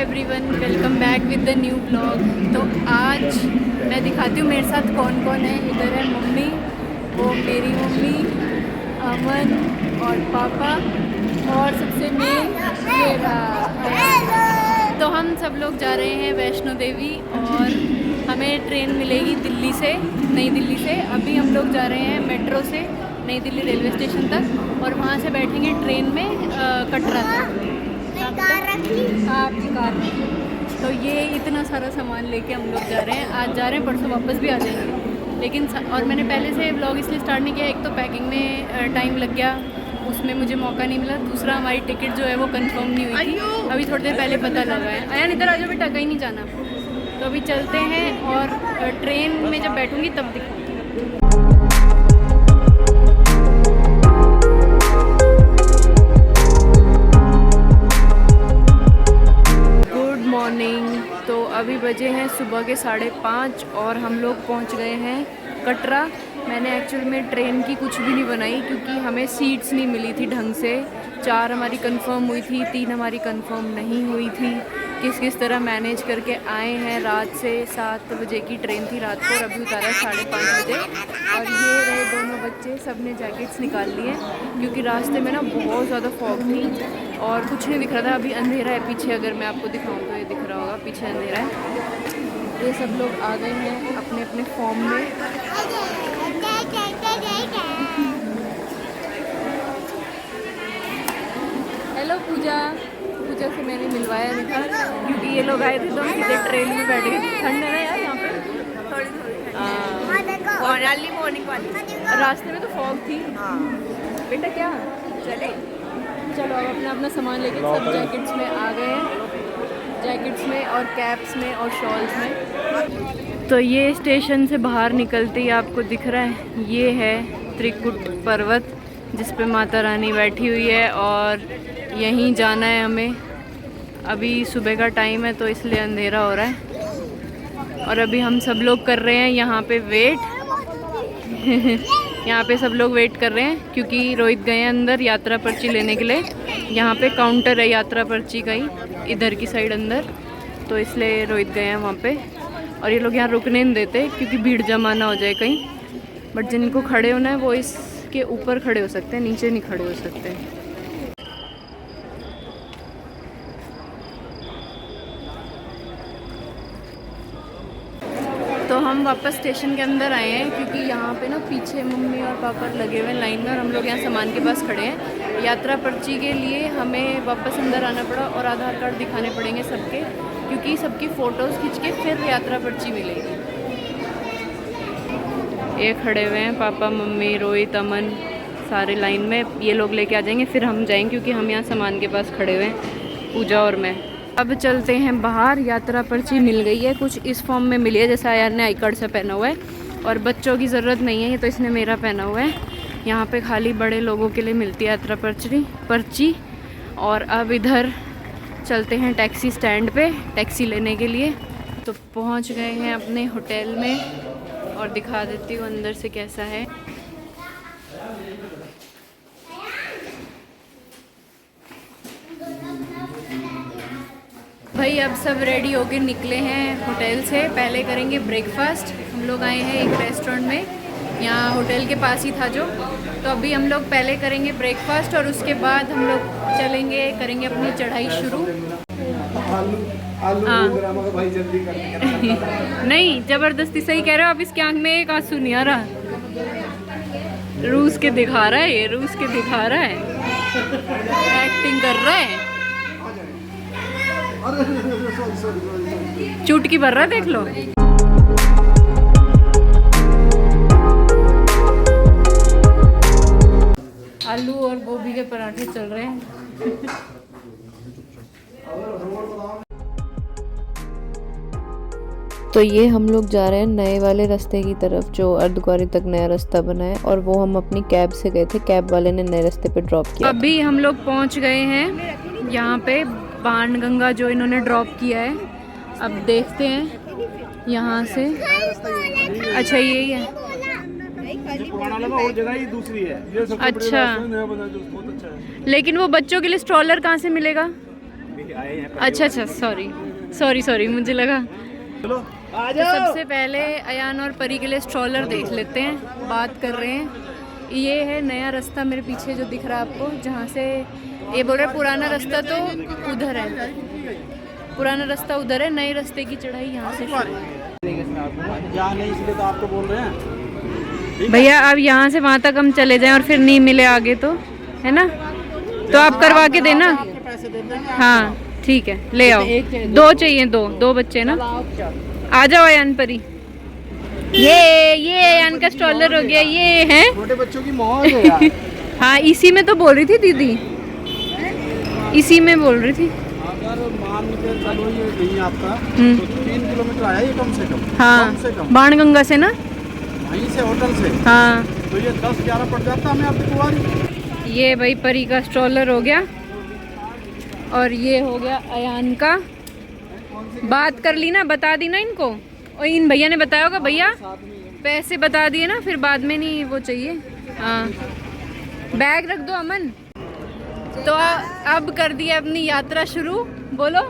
Everyone, welcome back with the new blog. तो आज मैं दिखाती हूँ मेरे साथ कौन कौन है। इधर है मम्मी, वो मेरी मम्मी, अमन और पापा, और सबसे मेन ये रहा। तो हम सब लोग जा रहे हैं वैष्णो देवी और हमें ट्रेन मिलेगी दिल्ली से, नई दिल्ली से। अभी हम लोग जा रहे हैं मेट्रो से नई दिल्ली रेलवे स्टेशन तक और वहाँ से बैठेंगे ट्रेन में कटरा तक। आपकी कार। तो ये इतना सारा सामान लेके हम लोग जा रहे हैं। आज जा रहे हैं, परसों वापस भी आ जाएंगे। लेकिन और मैंने पहले से व्लॉग इसलिए स्टार्ट नहीं किया, एक तो पैकिंग में टाइम लग गया, उसमें मुझे मौका नहीं मिला। दूसरा हमारी टिकट जो है वो कंफर्म नहीं हुई थी, अभी थोड़ी देर पहले पता लगा है। आया इधर आ जाओ बेटा, कहीं नहीं जाना। तो अभी चलते हैं और ट्रेन में जब बैठूँगी तब दिखाऊँगी। तो अभी बजे हैं सुबह के 5:30 और हम लोग पहुंच गए हैं कटरा। मैंने एक्चुअल में ट्रेन की कुछ भी नहीं बनाई क्योंकि हमें सीट्स नहीं मिली थी ढंग से। 4 हमारी कंफर्म हुई थी, 3 हमारी कंफर्म नहीं हुई थी। किस तरह मैनेज करके आए हैं। रात से 7 बजे की ट्रेन थी रात को और अभी उतारा 5:30 बजे। और ये रहे दोनों बच्चे, सब ने जैकेट्स निकाल लिए क्योंकि रास्ते में ना बहुत ज़्यादा फॉग थी और कुछ नहीं दिख रहा था। अभी अंधेरा है पीछे, अगर मैं आपको दिखाऊँ तो ये दिख रहा होगा, पीछे अंधेरा है। ये सब लोग आ गए हैं अपने अपने फॉर्म में। हेलो पूजा से मैंने मिलवाया नहीं था क्योंकि ये लोग आए थे तो हम सीधे ट्रेन में बैठ गए। ठंड है ना यार यहाँ पे, थोड़ी अर्ली मॉर्निंग वाली। रास्ते में तो फॉग थी। बेटा क्या चले, चलो अब अपना अपना सामान लेके सब जैकेट्स में आ गए हैं, जैकेट्स में और कैप्स में और शॉल्स में। तो ये स्टेशन से बाहर निकलते ही आपको दिख रहा है, ये है त्रिकुट पर्वत जिस पे माता रानी बैठी हुई है और यहीं जाना है हमें। अभी सुबह का टाइम है तो इसलिए अंधेरा हो रहा है और अभी हम सब लोग कर रहे हैं यहाँ पे वेट। यहाँ पे सब लोग वेट कर रहे हैं क्योंकि रोहित गए हैं अंदर यात्रा पर्ची लेने के लिए। यहाँ पे काउंटर है यात्रा पर्ची का ही इधर की साइड अंदर, तो इसलिए रोहित गए हैं वहाँ पे। और ये लोग यहाँ रुकने नहीं देते क्योंकि भीड़ जमा ना हो जाए कहीं। बट जिनको खड़े होना है वो इसके ऊपर खड़े हो सकते हैं, नीचे नहीं खड़े हो सकते। तो हम वापस स्टेशन के अंदर आए हैं क्योंकि यहाँ पे ना पीछे मम्मी और पापा लगे हुए हैं लाइन में और हम लोग यहाँ सामान के पास खड़े हैं। यात्रा पर्ची के लिए हमें वापस अंदर आना पड़ा और आधार कार्ड दिखाने पड़ेंगे सबके, क्योंकि सबकी फ़ोटोज़ खींच के फिर यात्रा पर्ची मिलेगी। ये खड़े हुए हैं पापा, मम्मी, रोहित, अमन, सारे लाइन में। ये लोग लेके आ जाएंगे फिर हम जाएंगे क्योंकि हम यहाँ सामान के पास खड़े हुए हैं, पूजा और मैं। अब चलते हैं बाहर। यात्रा पर्ची मिल गई है, कुछ इस फॉर्म में मिली है जैसा यार ने आई कार्ड से पहना हुआ है और बच्चों की ज़रूरत नहीं है, ये तो इसने मेरा पहना हुआ है। यहाँ पे खाली बड़े लोगों के लिए मिलती है यात्रा पर्ची। और अब इधर चलते हैं टैक्सी स्टैंड पे टैक्सी लेने के लिए। तो पहुँच गए हैं अपने होटल में और दिखा देती हूँ अंदर से कैसा है। भाई अब सब रेडी होके निकले हैं होटल से। पहले करेंगे ब्रेकफास्ट। हम लोग आए हैं एक रेस्टोरेंट में, यहाँ होटल के पास ही था जो। तो अभी हम लोग पहले करेंगे ब्रेकफास्ट और उसके बाद हम लोग करेंगे अपनी चढ़ाई शुरू। नहीं, ज़बरदस्ती सही कह रहे हो। अब इसकी आँख में एक आंसू नहीं आ रहा। रूस के दिखा रहा है, ये रूस के दिखा रहा है, एक्टिंग कर रहा है, चुटकी भर रहा है, देख लो। आलू और गोभी के पराठे चल रहे हैं। तो ये हम लोग जा रहे हैं नए वाले रास्ते की तरफ, जो अर्धकुंवारी तक नया रास्ता बना है और वो हम अपनी कैब से गए थे। कैब वाले ने नए रास्ते पे ड्रॉप किया। अभी हम लोग पहुंच गए हैं यहाँ पे बाणगंगा, जो इन्होंने ड्रॉप किया है। अब देखते हैं यहाँ से। अच्छा यही है, और जगह ही दूसरी है। ये अच्छा, लेकिन वो बच्चों के लिए स्ट्रॉलर कहाँ से मिलेगा? आए हैं। अच्छा अच्छा, सॉरी मुझे लगा। चलो आ तो सबसे पहले अयान और परी के लिए स्ट्रॉलर देख लेते हैं, बात कर रहे हैं। ये है नया रास्ता मेरे पीछे जो दिख रहा है आपको, जहाँ से ये बोल रहे हैं पुराना रास्ता तो उधर है, पुराना रास्ता उधर है, नए रास्ते की चढ़ाई यहाँ से शुरू है। यहाँ नहीं, इसलिए तो आपको बोल रहे हैं। भैया अब यहाँ से वहाँ तक हम चले जाएं और फिर नहीं मिले आगे तो, है ना? तो आप करवा के देना। आपके पैसे दे देंगे। हाँ ठीक है, ले आओ। दो चाहिए, दो बच्चे ना। आ जाओ अयान परी। ये अयान का स्ट्रॉलर हो गया, ये है छोटे बच्चों की मौज है यार। हाँ इसी में तो बोल रही थी दीदी, इसी में बोल रही थी। अगर मान के चलो ये नहीं आपका तो 3 किलोमीटर आया ये कम से कम। हाँ कम से कम बाणगंगा से ना, वहीं से होटल से। हाँ तो ये 10-11 पड़ जाता हमें आपकी कुंवारी। ये भाई परी का स्ट्रॉलर हो गया और ये हो गया अयान का। बात कर ली ना, बता दी ना इनको, और इन भैया ने बताया होगा, भैया पैसे बता दिए ना, फिर बाद में नहीं वो चाहिए। हाँ बैग रख दो अमन। तो अब कर दिया अपनी यात्रा शुरू। बोलो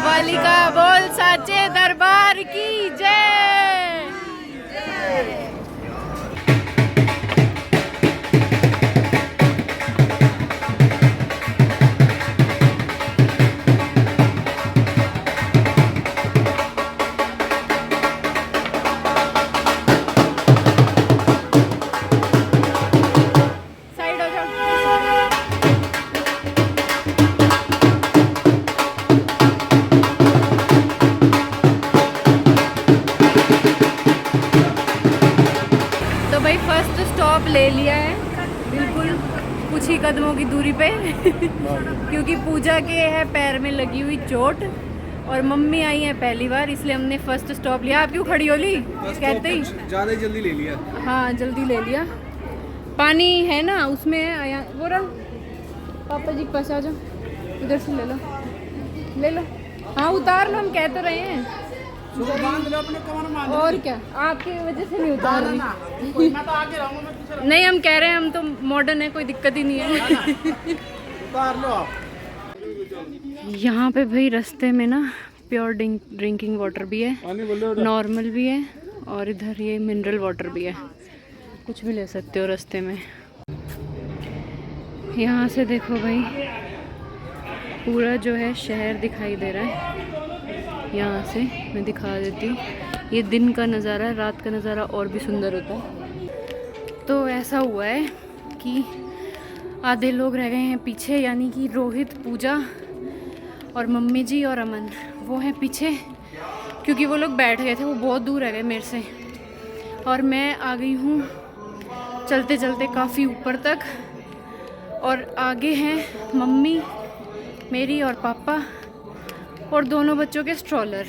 वालिका बोल साचे दरबार की जय। साइड हो जाओ। तो भाई फर्स्ट स्टॉप ले लिया है, बिल्कुल कुछ ही कदमों की दूरी पे क्योंकि पूजा के है पैर में लगी हुई चोट और मम्मी आई है पहली बार, इसलिए हमने फर्स्ट स्टॉप लिया। आप क्यों खड़ी हो ली कहते ही? ज़्यादा जल्दी ले लिया। हाँ जल्दी ले लिया। पानी है ना उसमें है आया वो रहा। पापा जी के पास आ जाओ, इधर से ले लो। हाँ उतार लो, हम कह तो रहे हैं। बांध लो अपने कमर में। और क्या, आपकी वजह से नहीं उतार रही। मैं तो आगे रहूंगा, मैं पीछे नहीं हम कह रहे हैं, हम तो मॉडर्न है, कोई दिक्कत ही नहीं है। उतार लो आप। यहाँ पे भाई रास्ते में ना प्योर ड्रिंकिंग वाटर भी है, नॉर्मल भी है, और इधर ये मिनरल वाटर भी है, कुछ भी ले सकते हो रास्ते में। यहाँ से देखो भाई पूरा जो है शहर दिखाई दे रहा है। यहाँ से मैं दिखा देती हूँ, ये दिन का नज़ारा है, रात का नज़ारा और भी सुंदर होता है। तो ऐसा हुआ है कि आधे लोग रह गए हैं पीछे, यानी कि रोहित, पूजा और मम्मी जी और अमन, वो हैं पीछे क्योंकि वो लोग बैठ गए थे, वो बहुत दूर रह गए मेरे से। और मैं आ गई हूँ चलते चलते काफ़ी ऊपर तक, और आगे हैं मम्मी मेरी और पापा और दोनों बच्चों के स्ट्रॉलर।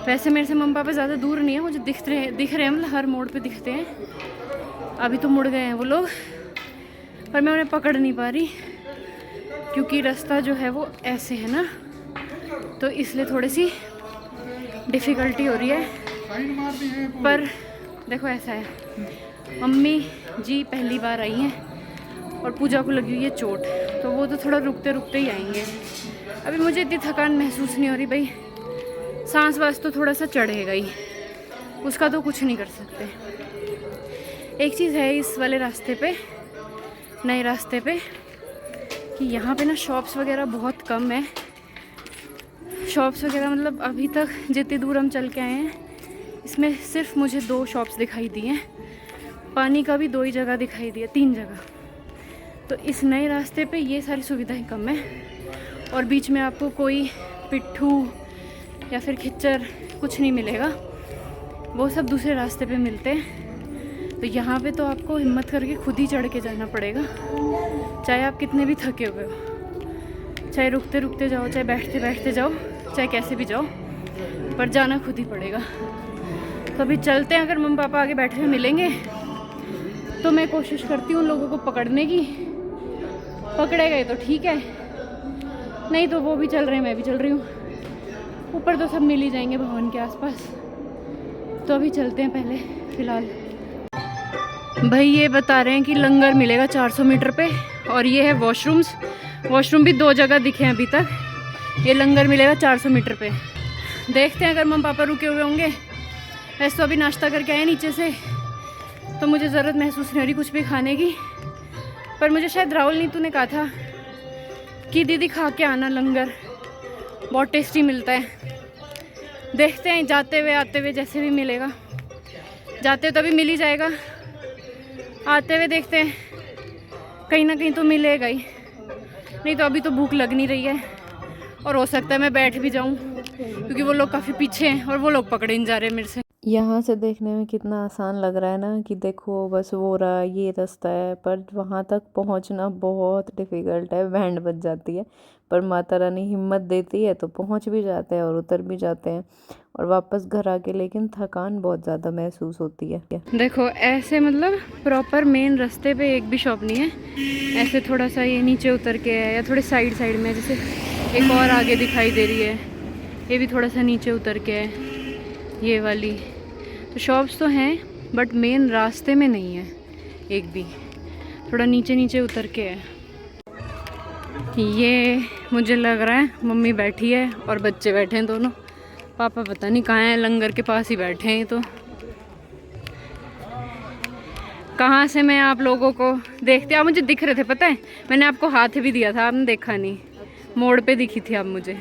वैसे मेरे से मम्मी पापा ज़्यादा दूर नहीं है, मुझे दिख रहे हैं, मतलब हर मोड़ पे दिखते हैं। अभी तो मुड़ गए हैं वो लोग, पर मैं उन्हें पकड़ नहीं पा रही क्योंकि रास्ता जो है वो ऐसे है ना, तो इसलिए थोड़ी सी डिफ़िकल्टी हो रही है। पर देखो ऐसा है, मम्मी जी पहली बार आई हैं और पूजा को लगी हुई है चोट, तो वो तो थोड़ा रुकते रुकते ही आएंगे। अभी मुझे इतनी थकान महसूस नहीं हो रही भाई, सांस वास तो थोड़ा सा चढ़ेगा ही, उसका तो कुछ नहीं कर सकते। एक चीज़ है इस वाले रास्ते पे, नए रास्ते पे, कि यहाँ पे ना शॉप्स वगैरह बहुत कम है। शॉप्स वगैरह मतलब अभी तक जितनी दूर हम चल के आए हैं इसमें सिर्फ मुझे 2 शॉप्स दिखाई दी हैं, पानी का भी 2 ही जगह दिखाई दिया, 3 जगह। तो इस नए रास्ते पे ये सारी सुविधाएं कम है, और बीच में आपको कोई पिट्ठू या फिर खिच्चर कुछ नहीं मिलेगा, वो सब दूसरे रास्ते पे मिलते हैं। तो यहाँ पे तो आपको हिम्मत करके खुद ही चढ़ के जाना पड़ेगा, चाहे आप कितने भी थके हुए हो, चाहे रुकते रुकते जाओ, चाहे बैठते बैठते जाओ, चाहे कैसे भी जाओ, पर जाना खुद ही पड़ेगा। तो अभी चलते हैं, अगर मम्मी पापा आगे बैठे हुए मिलेंगे तो मैं कोशिश करती हूँ उन लोगों को पकड़ने की, पकड़े गए तो ठीक है, नहीं तो वो भी चल रहे हैं, मैं भी चल रही हूँ, ऊपर तो सब मिल ही जाएंगे भवन के आसपास। तो अभी चलते हैं पहले फ़िलहाल। भाई ये बता रहे हैं कि लंगर मिलेगा 400 मीटर पे, और ये है वॉशरूम्स। वॉशरूम भी 2 जगह दिखे हैं अभी तक। ये लंगर मिलेगा 400 मीटर पे। देखते हैं अगर मम्मी पापा रुके हुए होंगे। वैसे तो अभी नाश्ता करके आए नीचे से, तो मुझे ज़रूरत महसूस नहीं हो रही कुछ भी खाने की। पर मुझे शायद राहुल नीतू ने कहा था कि दीदी खा के आना, लंगर बहुत टेस्टी मिलता है। देखते हैं जाते हुए आते हुए जैसे भी मिलेगा। जाते हुए तभी मिल ही जाएगा, आते हुए देखते हैं कहीं ना कहीं तो मिलेगा ही। नहीं तो अभी तो भूख लग नहीं रही है और हो सकता है मैं बैठ भी जाऊं क्योंकि वो लोग काफ़ी पीछे हैं और वो लोग पकड़े नहीं जा रहे मेरे से। यहाँ से देखने में कितना आसान लग रहा है ना कि देखो बस वो रहा ये रास्ता है, पर वहाँ तक पहुँचना बहुत डिफ़िकल्ट है, बैंड बज जाती है। पर माता रानी हिम्मत देती है तो पहुँच भी जाते हैं और उतर भी जाते हैं और वापस घर आके, लेकिन थकान बहुत ज़्यादा महसूस होती है। देखो ऐसे मतलब प्रॉपर मेन रास्ते पे एक भी शॉप नहीं है, ऐसे थोड़ा सा ये नीचे उतर के है या थोड़े साइड साइड में, जैसे एक और आगे दिखाई दे रही है, ये भी थोड़ा सा नीचे उतर के है ये वाली। तो शॉप्स तो हैं बट मेन रास्ते में नहीं है एक भी, थोड़ा नीचे नीचे उतर के है। ये मुझे लग रहा है मम्मी बैठी है और बच्चे बैठे हैं दोनों, पापा पता नहीं कहाँ हैं, लंगर के पास ही बैठे हैं। तो कहाँ से मैं आप लोगों को देखते, आप मुझे दिख रहे थे पता है, मैंने आपको हाथ भी दिया था, आपने देखा नहीं, मोड़ पे दिखी थी आप मुझे,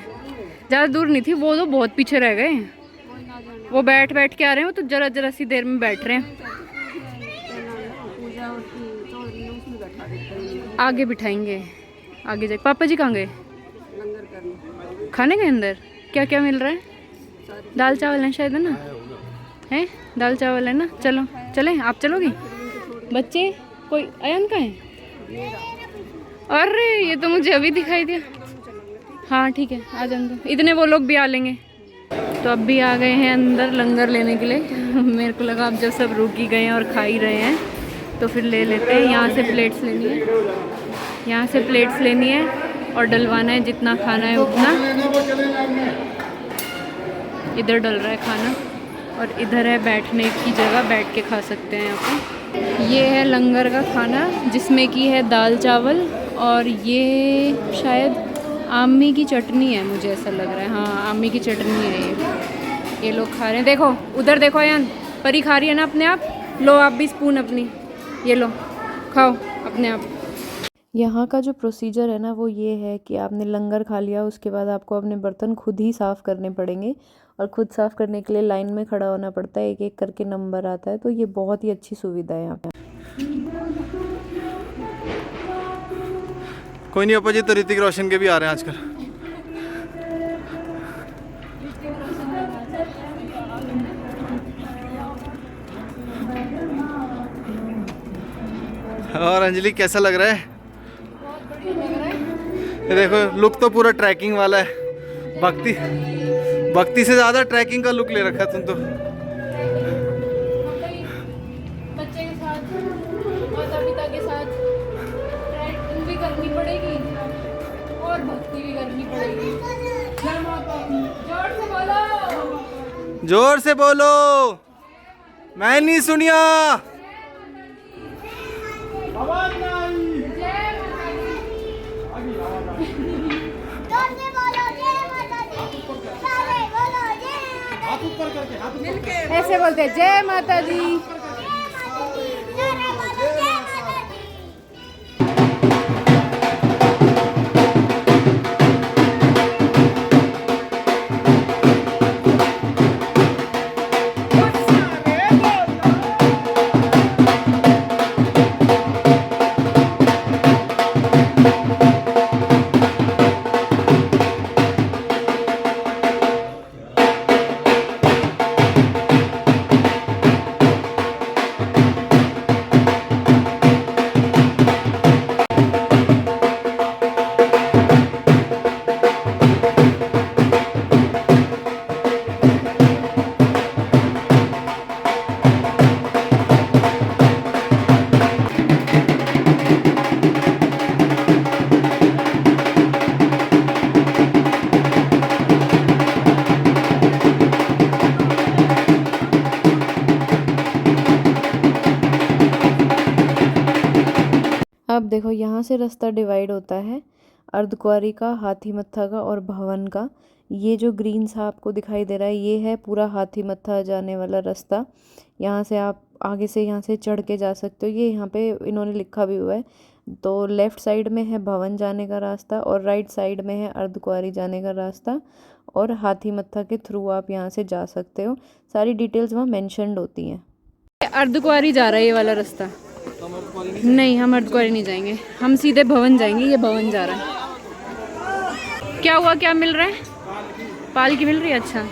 ज़्यादा दूर नहीं थी। वो तो बहुत पीछे रह गए, वो बैठ बैठ के आ रहे हैं, वो तो जरा जरा सी देर में बैठ रहे हैं। आगे बिठाएंगे, आगे जाए। पापा जी कहाँ गए? खाने के अंदर क्या क्या मिल रहा है? दाल चावल है शायद, है ना? है दाल चावल है ना? चलो चलें, आप चलोगी? बच्चे कोई अयन का है? अरे ये तो मुझे अभी दिखाई दिया। हाँ ठीक है, आ जाने दो, इतने वो लोग भी आ लेंगे। तो अब भी आ गए हैं अंदर लंगर लेने के लिए। मेरे को लगा अब जब सब रुक ही गए हैं और खा ही रहे हैं तो फिर ले लेते हैं। यहाँ से प्लेट्स लेनी है, यहाँ से प्लेट्स लेनी है और डलवाना है, जितना खाना है उतना। इधर डल रहा है खाना और इधर है बैठने की जगह, बैठ के खा सकते हैं यहाँ पे। ये है लंगर का खाना जिसमें कि है दाल चावल और ये शायद आमी की चटनी है, मुझे ऐसा लग रहा है। हाँ आमी की चटनी है ये लोग खा रहे हैं। देखो उधर देखो यान, परी खा रही है ना अपने आप। लो आप भी स्पून अपनी, ये लो खाओ अपने आप। यहाँ का जो प्रोसीजर है ना वो ये है कि आपने लंगर खा लिया, उसके बाद आपको अपने बर्तन खुद ही साफ़ करने पड़ेंगे और खुद साफ़ करने के लिए लाइन में खड़ा होना पड़ता है, एक एक करके नंबर आता है। तो ये बहुत ही अच्छी सुविधा है यहाँ पे। कोई नहीं अपा जी, तो ऋतिक रोशन के भी आ रहे हैं आजकल। और अंजलि कैसा लग रहा है? ये देखो लुक तो पूरा ट्रैकिंग वाला है, भक्ति से ज़्यादा ट्रैकिंग का लुक ले रखा है तुम तो। बच्चे के साथ, माता पिता के साथ ट्रैकिंग भी करनी पड़ेगी और भक्ति भी करनी पड़ेगी। जय माता, जोर से बोलो, जोर से बोलो, मैं नहीं सुनिया। ऐसे बोलते हैं जय माता दी। अब देखो यहाँ से रास्ता डिवाइड होता है, अर्धकुंवारी का, हाथी मत्था का और भवन का। ये जो ग्रीन सा आपको दिखाई दे रहा है ये है पूरा हाथी मत्था जाने वाला रास्ता। यहाँ से आप आगे से यहाँ से चढ़ के जा सकते हो। ये यहाँ पे इन्होंने लिखा भी हुआ है। तो लेफ़्ट साइड में है भवन जाने का रास्ता और राइट साइड में है अर्धकुंवारी जाने का रास्ता, और हाथी मत्था के थ्रू आप यहाँ से जा सकते हो। सारी डिटेल्स वहाँ मेंशन्ड होती हैं। अर्धकुंवारी जा रहा है ये वाला रास्ता। नहीं, हम अर्धकुंवारी नहीं जाएंगे, हम सीधे भवन जाएंगे। ये भवन जा रहा है। क्या हुआ, क्या मिल रहा है? पालकी मिल रही है। अच्छा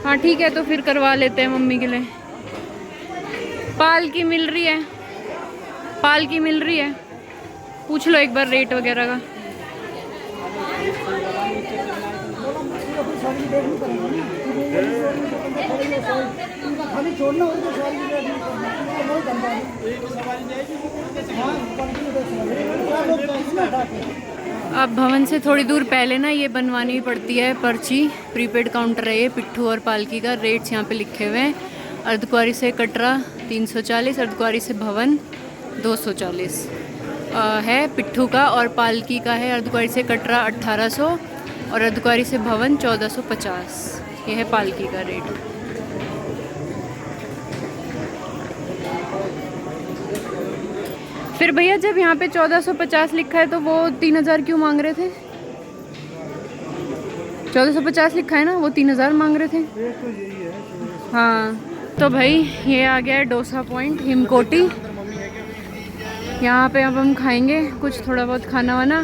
हाँ ठीक है, तो फिर करवा लेते हैं मम्मी के लिए। पालकी मिल रही है, पालकी मिल रही है। पूछ लो एक बार रेट वगैरह का। अब भवन से थोड़ी दूर पहले ना ये बनवानी पड़ती है पर्ची। प्रीपेड काउंटर है ये पिट्ठू और पालकी का। रेट्स यहाँ पे लिखे हुए हैं। अर्धकुंवारी से कटरा 340, अर्धकुंवारी से भवन 240 है पिट्ठू का, और पालकी का है अर्धकुंवारी से कटरा 1800 और अर्धकुंवारी से भवन 1450। ये है पालकी का रेट। फिर भैया जब यहाँ पे 1450 लिखा है तो वो 3000 क्यों मांग रहे थे? 1450 लिखा है ना, वो 3000 मांग रहे थे। हाँ तो भाई ये आ गया है डोसा पॉइंट हिमकोटी। यहाँ पे अब हम खाएंगे कुछ थोड़ा बहुत खाना वाना।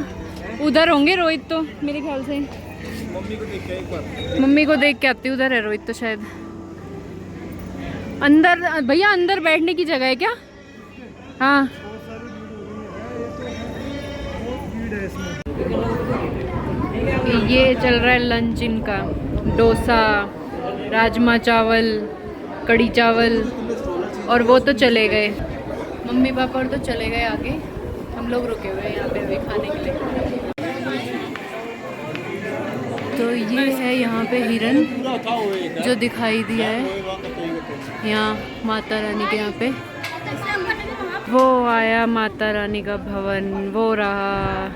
उधर होंगे रोहित तो मेरे ख्याल से। मम्मी को देख के आती। उधर है रोहित तो शायद। अंदर भैया अंदर बैठने की जगह है क्या? हाँ ये चल रहा है लंच इनका। डोसा, राजमा चावल, कड़ी चावल, और वो तो चले गए मम्मी पापा, और तो चले गए आगे। हम लोग रुके हुए हैं यहाँ पे अभी खाने के लिए। तो ये है यहाँ पे हिरन जो दिखाई दिया है यहाँ माता रानी के। यहाँ पे वो आया माता रानी का भवन, वो रहा,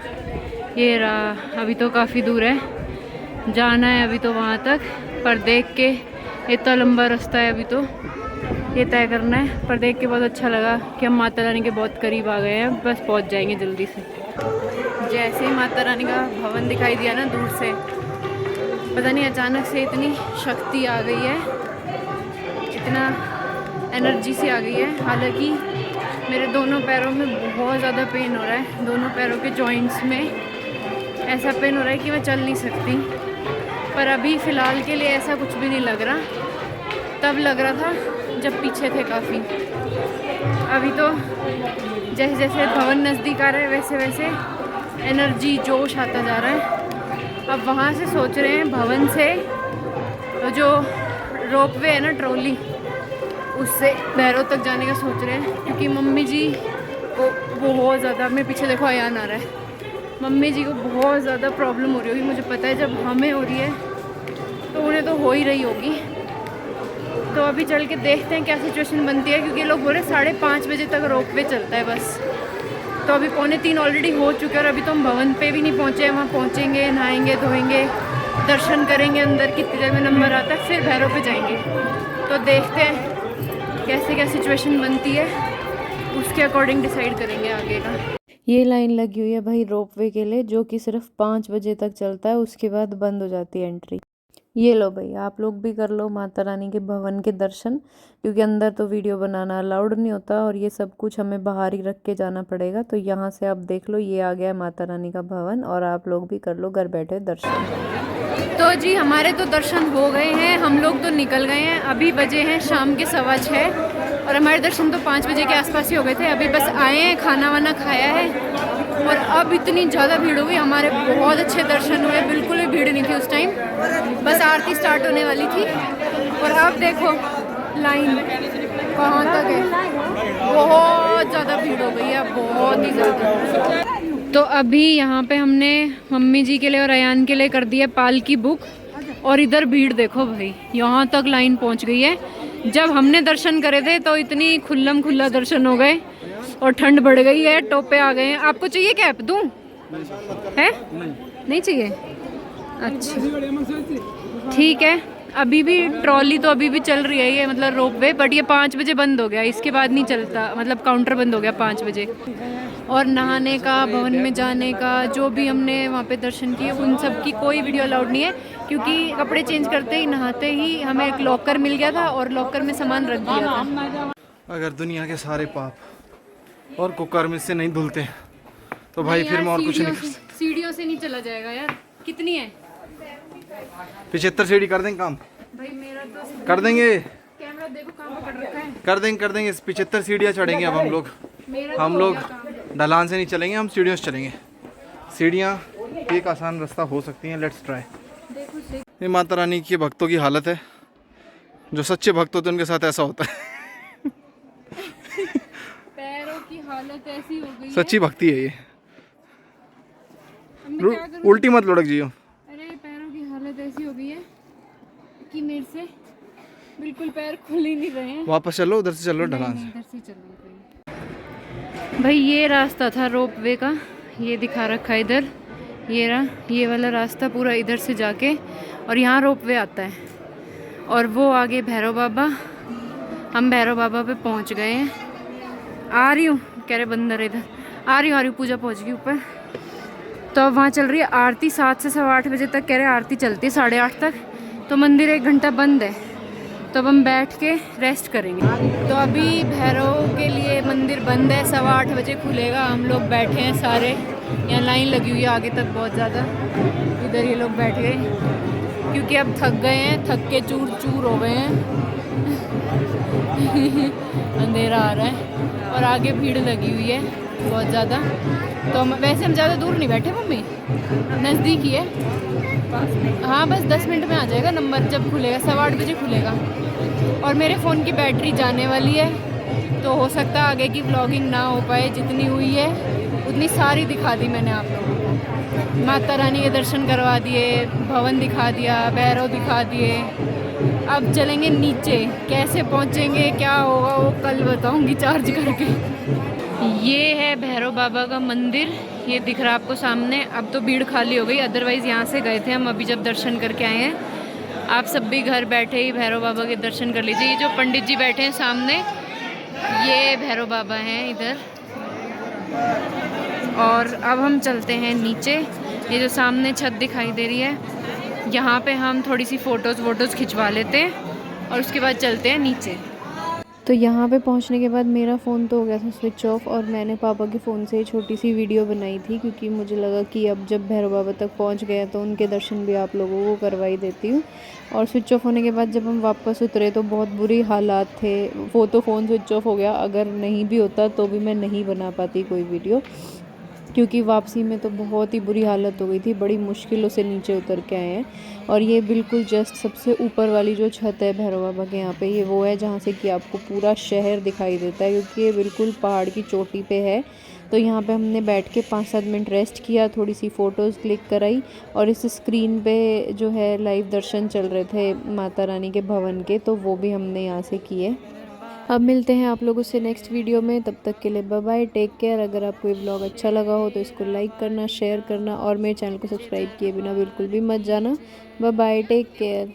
ये रहा। अभी तो काफ़ी दूर है, जाना है अभी तो वहाँ तक, पर देख के इतना लंबा रास्ता है अभी तो ये तय करना है। पर देख के बहुत अच्छा लगा कि हम माता रानी के बहुत करीब आ गए हैं। बस पहुँच जाएंगे जल्दी से। जैसे ही माता रानी का भवन दिखाई दिया ना दूर से, पता नहीं अचानक से इतनी शक्ति आ गई है, इतना एनर्जी सी आ गई है। हालांकि मेरे दोनों पैरों में बहुत ज़्यादा पेन हो रहा है। दोनों पैरों के जॉइंट्स में ऐसा पेन हो रहा है कि मैं चल नहीं सकती। पर अभी फ़िलहाल के लिए ऐसा कुछ भी नहीं लग रहा। तब लग रहा था जब पीछे थे काफ़ी। अभी तो जैसे जैसे भवन नज़दीक आ रहा है वैसे वैसे एनर्जी जोश आता जा रहा है। अब वहाँ से सोच रहे हैं भवन से तो जो रोपवे है ना ट्रॉली, उससे भैरव तक जाने का सोच रहे हैं। क्योंकि मम्मी जी को बहुत ज़्यादा, मैं पीछे देखो अयान आ रहा है, मम्मी जी को बहुत ज़्यादा प्रॉब्लम हो रही होगी। मुझे पता है जब हमें हो रही है तो उन्हें तो हो ही रही होगी। तो अभी चल के देखते हैं क्या सिचुएशन बनती है। क्योंकि लोग बोल रहे 5:30 बजे तक रोपवे चलता है बस। तो अभी 2:45 ऑलरेडी हो चुके हैं और अभी तो हम भवन पे भी नहीं पहुँचे हैं। वहाँ पहुँचेंगे, नहाएंगे, धोएंगे, दर्शन करेंगे, अंदर कितनी देर में नंबर आता है, फिर भैरव पे जाएंगे। तो देखते हैं कैसे क्या सिचुएशन बनती है, उसके अकॉर्डिंग डिसाइड करेंगे आगे का। ये लाइन लगी हुई है भाई रोपवे के लिए, जो कि सिर्फ 5 बजे तक चलता है, उसके बाद बंद हो जाती है एंट्री। ये लो भाई, आप लोग भी कर लो माता रानी के भवन के दर्शन, क्योंकि अंदर तो वीडियो बनाना अलाउड नहीं होता और ये सब कुछ हमें बाहर ही रख के जाना पड़ेगा। तो यहाँ से आप देख लो, ये आ गया माता रानी का भवन, और आप लोग भी कर लो घर बैठे दर्शन। तो जी हमारे तो दर्शन हो गए हैं, हम लोग तो निकल गए हैं। अभी बजे हैं शाम के 6:15 और हमारे दर्शन तो 5 बजे के आसपास ही हो गए थे। अभी बस आए हैं, खाना वाना खाया है और अब इतनी ज़्यादा भीड़ हो गई। हमारे बहुत अच्छे दर्शन हुए, बिल्कुल भी भीड़ नहीं थी उस टाइम, बस आरती स्टार्ट होने वाली थी। और अब देखो लाइन कहाँ तक है, बहुत ज़्यादा भीड़ हो गई है, बहुत ही ज़्यादा। तो अभी यहाँ पे हमने मम्मी जी के लिए और अयान के लिए कर दिया पालकी बुक, और इधर भीड़ देखो भाई, यहाँ तक लाइन पहुँच गई है। जब हमने दर्शन करे थे तो इतनी खुल्लम खुल्ला दर्शन हो गए और ठंड बढ़ गई है, टोपे आ गए हैं। आपको चाहिए कैप दूँ? है? नहीं चाहिए? अच्छा ठीक है। अभी भी ट्रॉली तो अभी भी चल रही है ये, मतलब रोप वे, बट ये 5 बजे बंद हो गया, इसके बाद नहीं चलता, मतलब काउंटर बंद हो गया 5 बजे। और नहाने का, भवन में जाने का, जो भी हमने वहाँ पे दर्शन किए उन सब की कोई वीडियो अलाउड नहीं है, क्योंकि कपड़े चेंज करते ही, नहाते ही हमें एक लॉकर मिल गया था और लॉकर में सामान रख दिया था। अगर दुनिया के सारे पाप और कुकर्म से नहीं धुलते तो भाई फिर मैं और कुछ नहीं कर सकता। सीढ़ियों से नहीं चला जाएगा यार। कितनी है? 75 सीढ़ी कर देंगे काम, भाई मेरा तो कर देंगे, कैमरा देखो कहाँ पकड़ रखा है। कर देंगे 75 सीढ़ियाँ चढ़ेंगे अब हम लोग। मेरा हम तो लोग हो गया काम। ढलान से नहीं चलेंगे, हम सीढ़ियों से चलेंगे। सीढ़ियाँ एक आसान रास्ता हो सकती हैं, लेट्स ट्राई। देखो से ये माता रानी के भक्तों की हालत है, जो सच्चे भक्त होते हैं उनके साथ ऐसा होता है। पैरों की हालत ऐसी हो गई है। सच्ची भक्ति है ये। अब मैं क्या करूं? उल्टी मत लुढ़क जियो। अरे पैरों की हालत ऐसी हो गई है कि मेरे से बिल्कुल पैर खुल ही नहीं रहे हैं। वापस चलो, उधर से चलो ढलान नहीं, से। इधर से चलो। भाई ये रास्ता था रोप वे का, ये दिखा रखा है इधर, ये रहा, ये वाला रास्ता पूरा इधर से जाके, और यहाँ रोप वे आता है। और वो आगे भैरव बाबा, हम भैरव बाबा पे पहुँच गए हैं। आ रही हूँ, कह रहे बंदर इधर, आ रही हूँ, पूजा पहुँच गई ऊपर। तो अब वहाँ चल रही है आरती, 7 से 8:15 बजे तक कह रहे आरती चलती है, 8:30 तक। तो मंदिर 1 घंटा बंद है, तो अब हम बैठ के रेस्ट करेंगे। तो अभी भैरव के लिए मंदिर बंद है, 8:15 बजे खुलेगा। हम लोग बैठे हैं सारे, यहाँ लाइन लगी हुई है आगे तक बहुत ज़्यादा। इधर ये लोग बैठ गए क्योंकि अब थक गए हैं, थक के चूर चूर हो गए हैं। अंधेरा आ रहा है और आगे भीड़ लगी हुई है बहुत ज़्यादा। तो वैसे हम ज़्यादा दूर नहीं बैठे मम्मी, नज़दीक ही है। हाँ बस 10 मिनट में आ जाएगा नंबर, जब खुलेगा 8:15 बजे खुलेगा। और मेरे फ़ोन की बैटरी जाने वाली है, तो हो सकता है आगे की व्लॉगिंग ना हो पाए। जितनी हुई है उतनी सारी दिखा दी मैंने आप लोगों को। माता रानी के दर्शन करवा दिए, भवन दिखा दिया, भैरव दिखा दिए। अब चलेंगे नीचे, कैसे पहुँचेंगे, क्या होगा वो कल बताऊँगी चार्ज करके। ये है भैरव बाबा का मंदिर, ये दिख रहा है आपको सामने। अब तो भीड़ खाली हो गई, अदरवाइज़ यहाँ से गए थे हम अभी जब दर्शन करके आए हैं। आप सब भी घर बैठे ही भैरव बाबा के दर्शन कर लीजिए। ये जो पंडित जी बैठे हैं सामने, ये भैरव बाबा हैं इधर। और अब हम चलते हैं नीचे। ये जो सामने छत दिखाई दे रही है, यहाँ पे हम थोड़ी सी फ़ोटोज़ खिंचवा लेते हैं और उसके बाद चलते हैं नीचे। तो यहाँ पे पहुँचने के बाद मेरा फ़ोन तो हो गया था स्विच ऑफ, और मैंने पापा के फ़ोन से छोटी सी वीडियो बनाई थी, क्योंकि मुझे लगा कि अब जब भैरव बाबा तक पहुँच गए तो उनके दर्शन भी आप लोगों को करवाई देती हूँ। और स्विच ऑफ होने के बाद जब हम वापस उतरे तो बहुत बुरी हालात थे। वो तो फ़ोन स्विच ऑफ हो गया, अगर नहीं भी होता तो भी मैं नहीं बना पाती कोई वीडियो, क्योंकि वापसी में तो बहुत ही बुरी हालत हो गई थी। बड़ी मुश्किलों से नीचे उतर के आए हैं। और ये बिल्कुल जस्ट सबसे ऊपर वाली जो छत है भैरव बाबा के यहाँ पे, ये वो है जहाँ से कि आपको पूरा शहर दिखाई देता है, क्योंकि ये बिल्कुल पहाड़ की चोटी पे है। तो यहाँ पे हमने बैठ के 5-7 मिनट रेस्ट किया, थोड़ी सी फ़ोटोज़ क्लिक कराई, और इस स्क्रीन पे जो है लाइव दर्शन चल रहे थे माता रानी के भवन के, तो वो भी हमने यहाँ से किए। अब मिलते हैं आप लोगों से नेक्स्ट वीडियो में, तब तक के लिए बाय बाय, टेक केयर। अगर आपको ये ब्लॉग अच्छा लगा हो तो इसको लाइक करना, शेयर करना, और मेरे चैनल को सब्सक्राइब किए बिना बिल्कुल भी मत जाना। Bye bye, take care.